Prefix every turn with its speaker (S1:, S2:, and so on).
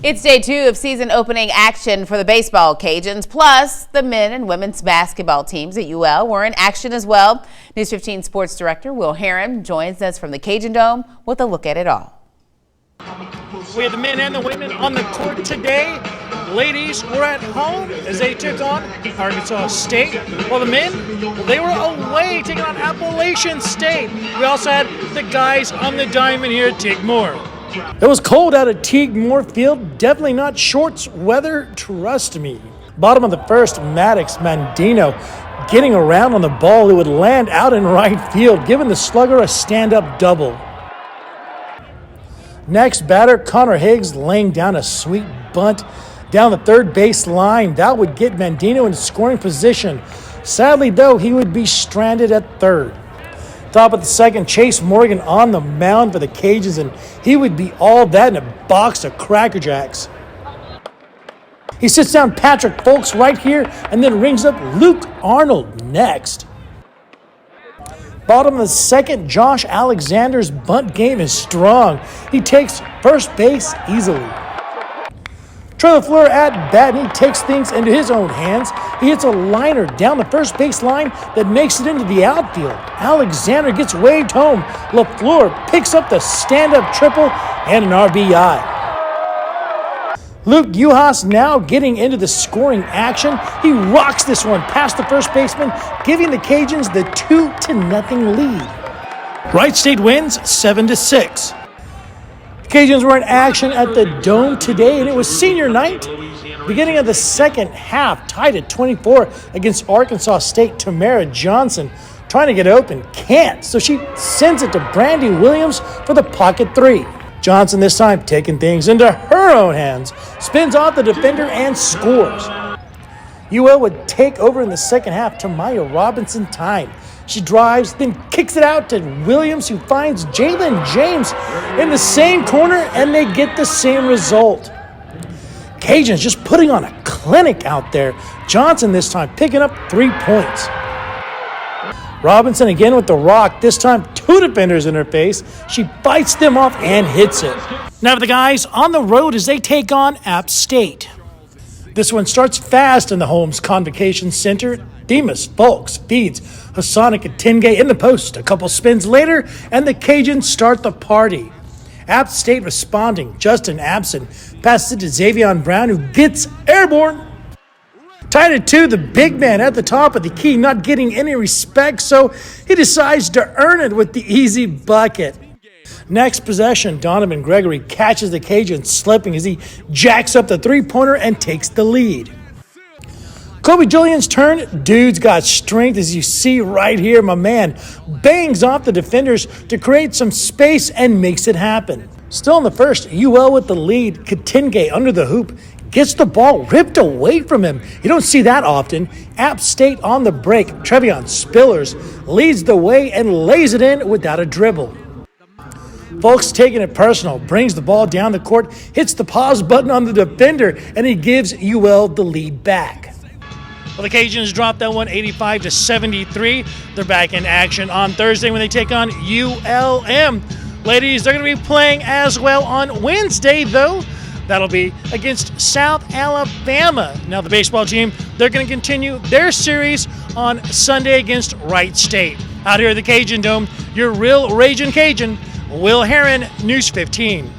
S1: It's day 2 of season opening action for the baseball Cajuns, plus the men and women's basketball teams at UL were in action as well. News 15 sports director Will Herron joins us from the Cajun Dome with a look at it all.
S2: We have the men and the women on the court today. Ladies were at home as they took on Arkansas State, while the men, they were away taking on Appalachian State. We also had the guys on the diamond here at Tigue Moore. It was cold out at Tigue Moore Field, definitely not shorts weather, trust me. Bottom of the first, Maddox Mandino getting around on the ball. It would land out in right field, giving the slugger a stand-up double. Next batter, Connor Higgs laying down a sweet bunt down the third base line. That would get Mandino into scoring position. Sadly, though, he would be stranded at third. Top of the second, Chase Morgan on the mound for the Cajuns, and he would be all that in a box of Cracker Jacks. He sits down Patrick Folks right here and then rings up Luke Arnold next. Bottom of the second, Josh Alexander's bunt game is strong. He takes first base easily. Trey LaFleur at bat, and he takes things into his own hands. He hits a liner down the first base line that makes it into the outfield. Alexander gets waved home. LaFleur picks up the stand-up triple and an RBI. Luke Uhas now getting into the scoring action. He rocks this one past the first baseman, giving the Cajuns the 2-0 lead. Wright State wins 7-6. Cajuns were in action at the Dome today, and it was senior night. Beginning of the second half, tied at 24 against Arkansas State. Tamara Johnson trying to get open, can't, so she sends it to Brandy Williams for the pocket three. Johnson this time taking things into her own hands, spins off the defender and scores. UL would take over in the second half. Tamaya Robinson time. She drives, then kicks it out to Williams, who finds Jalen James in the same corner, and they get the same result. Cajuns just putting on a clinic out there. Johnson this time picking up 3 points. Robinson again with the rock, this time 2 defenders in her face. She fights them off and hits it. Now for the guys on the road as they take on App State. This one starts fast in the Holmes Convocation Center. Demas Folks feeds Hassan Katinge in the post. A couple spins later, and the Cajuns start the party. App State responding. Justin Abson passes it to Xavion Brown, who gets airborne. Tied at 2, the big man at the top of the key, not getting any respect, so he decides to earn it with the easy bucket. Next possession, Donovan Gregory catches the Cajuns slipping as he jacks up the three-pointer and takes the lead. Kobe Julian's turn. Dude's got strength, as you see right here. My man bangs off the defenders to create some space and makes it happen. Still in the first, UL with the lead. Katinge under the hoop gets the ball ripped away from him. You don't see that often. App State on the break. Trevion Spillers leads the way and lays it in without a dribble. Folks taking it personal, brings the ball down the court, hits the pause button on the defender, and he gives UL the lead back. Well, the Cajuns dropped that one 85-73. They're back in action on Thursday when they take on ULM. Ladies, they're going to be playing as well on Wednesday, though. That'll be against South Alabama. Now, the baseball team, they're going to continue their series on Sunday against Wright State. Out here at the Cajun Dome, your real Ragin Cajun, Will Herron, News 15.